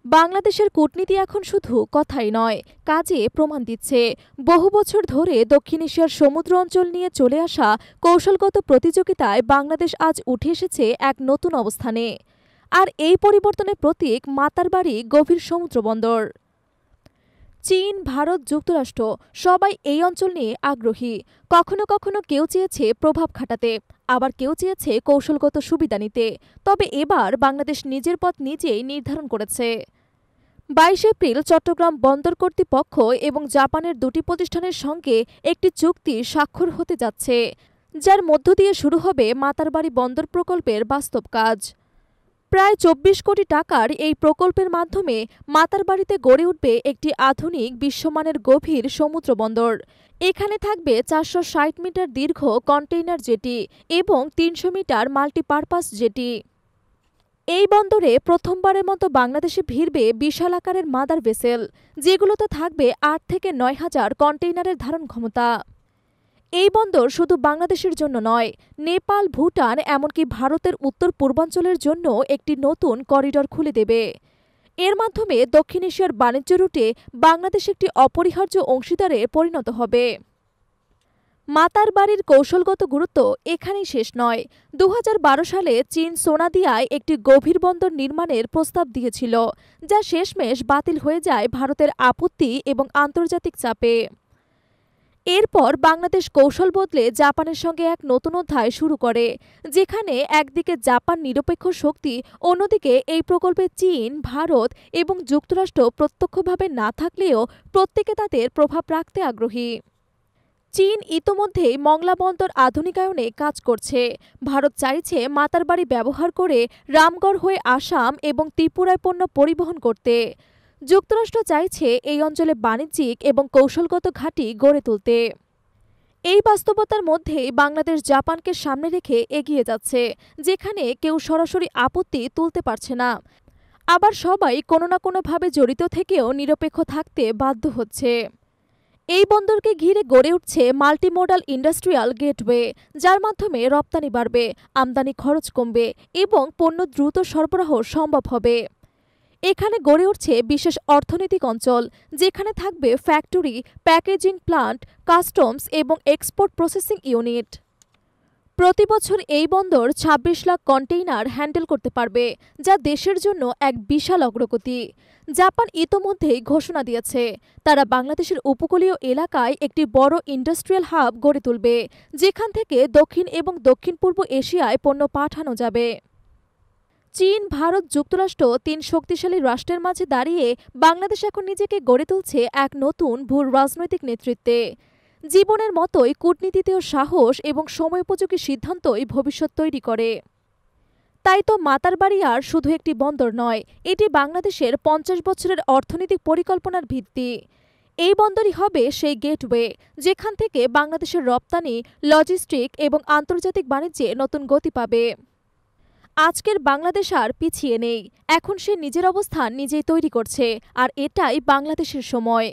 বাংলাদেশের কূটনীতি এখন শুধু কথাই নয়, কাজে প্রমাণ দিচ্ছে। বহু বছর ধরে দক্ষিণ এশিয়ার সমুদ্র অঞ্চল নিয়ে চলে আসা কৌশলগত প্রতিযোগিতায় বাংলাদেশ আজ উঠে এসেছে এক নতুন অবস্থানে। আর এই পরিবর্তনের প্রতীক মাতারবাড়ি গভীর সমুদ্রবন্দর। চীন, ভারত, যুক্তরাষ্ট্র সবাই এই অঞ্চল নিয়ে আগ্রহী। কখনো কখনো কেউ চেয়েছে প্রভাব খাটাতে, আবার কেউ চেয়েছে কৌশলগত সুবিধা নিতে। তবে এবার বাংলাদেশ নিজের পথ নিজেই নির্ধারণ করেছে। ২২ এপ্রিল চট্টগ্রাম বন্দর কর্তৃপক্ষ এবং জাপানের দুটি প্রতিষ্ঠানের সঙ্গে একটি চুক্তি স্বাক্ষর হতে যাচ্ছে, যার মধ্য দিয়ে শুরু হবে মাতারবাড়ি বন্দর প্রকল্পের বাস্তব কাজ। প্রায় ২৪ কোটি টাকার এই প্রকল্পের মাধ্যমে মাতারবাড়িতে গড়ে উঠবে একটি আধুনিক বিশ্বমানের গভীর সমুদ্র বন্দর। এখানে থাকবে ৪৬০ মিটার দীর্ঘ কন্টেইনার জেটি এবং ৩০০ মিটার মাল্টিপারপাস জেটি। এই বন্দরে প্রথমবারের মতো বাংলাদেশে ভিড়বে বিশাল আকারের মাদার ভেসেল, যেগুলোতে থাকবে ৮ থেকে ৯ হাজার কন্টেইনারের ধারণ ক্ষমতা। এই বন্দর শুধু বাংলাদেশের জন্য নয়, নেপাল, ভুটান এমনকি ভারতের উত্তর পূর্বাঞ্চলের জন্য একটি নতুন করিডর খুলে দেবে। এর মাধ্যমে দক্ষিণ এশিয়ার বাণিজ্য রুটে বাংলাদেশ একটি অপরিহার্য অংশীদারে পরিণত হবে। মাতারবাড়ির কৌশলগত গুরুত্ব এখানেই শেষ নয়। ২০১২ সালে চীন সোনাদিয়ায় একটি গভীর বন্দর নির্মাণের প্রস্তাব দিয়েছিল, যা শেষমেশ বাতিল হয়ে যায় ভারতের আপত্তি এবং আন্তর্জাতিক চাপে। এরপর বাংলাদেশ কৌশল বদলে জাপানের সঙ্গে এক নতুন অধ্যায় শুরু করে, যেখানে একদিকে জাপান নিরপেক্ষ শক্তি, অন্যদিকে এই প্রকল্পে চীন, ভারত এবং যুক্তরাষ্ট্র প্রত্যক্ষভাবে না থাকলেও প্রত্যেকে তাদের প্রভাব রাখতে আগ্রহী। চীন ইতোমধ্যেই মংলা বন্দর আধুনিকায়নে কাজ করছে। ভারত চাইছে মাতারবাড়ি ব্যবহার করে রামগড় হয়ে আসাম এবং ত্রিপুরায় পণ্য পরিবহন করতে। যুক্তরাষ্ট্র চাইছে এই অঞ্চলে বাণিজ্যিক এবং কৌশলগত ঘাঁটি গড়ে তুলতে। এই বাস্তবতার মধ্যেই বাংলাদেশ জাপানকে সামনে রেখে এগিয়ে যাচ্ছে, যেখানে কেউ সরাসরি আপত্তি তুলতে পারছে না, আবার সবাই কোনো না কোনোভাবে জড়িত থেকেও নিরপেক্ষ থাকতে বাধ্য হচ্ছে। এই বন্দরকে ঘিরে গড়ে উঠছে মাল্টিমোডাল ইন্ডাস্ট্রিয়াল গেটওয়ে, যার মাধ্যমে রপ্তানি বাড়বে, আমদানি খরচ কমবে এবং পণ্য দ্রুত সরবরাহ সম্ভব হবে। এখানে গড়ে উঠছে বিশেষ অর্থনৈতিক অঞ্চল, যেখানে থাকবে ফ্যাক্টরি, প্যাকেজিং প্লান্ট, কাস্টমস এবং এক্সপোর্ট প্রসেসিং ইউনিট। প্রতি বছর এই বন্দর ২৬ লাখ কন্টেইনার হ্যান্ডেল করতে পারবে, যা দেশের জন্য এক বিশাল অগ্রগতি। জাপান ইতোমধ্যেই ঘোষণা দিয়েছে, তারা বাংলাদেশের উপকূলীয় এলাকায় একটি বড় ইন্ডাস্ট্রিয়াল হাব গড়ে তুলবে, যেখান থেকে দক্ষিণ এবং দক্ষিণ পূর্ব এশিয়ায় পণ্য পাঠানো যাবে। চীন, ভারত, যুক্তরাষ্ট্র তিন শক্তিশালী রাষ্ট্রের মাঝে দাঁড়িয়ে বাংলাদেশ এখন নিজেকে গড়ে তুলছে এক নতুন ভূ রাজনৈতিক নেতৃত্বে। জীবনের মতোই কূটনীতিতেও সাহস এবং সময়োপযোগী সিদ্ধান্তই ভবিষ্যৎ তৈরি করে। তাই তো মাতারবাড়ি আর শুধু একটি বন্দর নয়, এটি বাংলাদেশের ৫০ বছরের অর্থনৈতিক পরিকল্পনার ভিত্তি। এই বন্দরই হবে সেই গেটওয়ে, যেখান থেকে বাংলাদেশের রপ্তানি, লজিস্টিক এবং আন্তর্জাতিক বাণিজ্যে নতুন গতি পাবে। আজকের বাংলাদেশ আর পিছিয়ে নেই, এখন সে নিজের অবস্থান নিজেই তৈরি করছে, আর এটাই বাংলাদেশের সময়।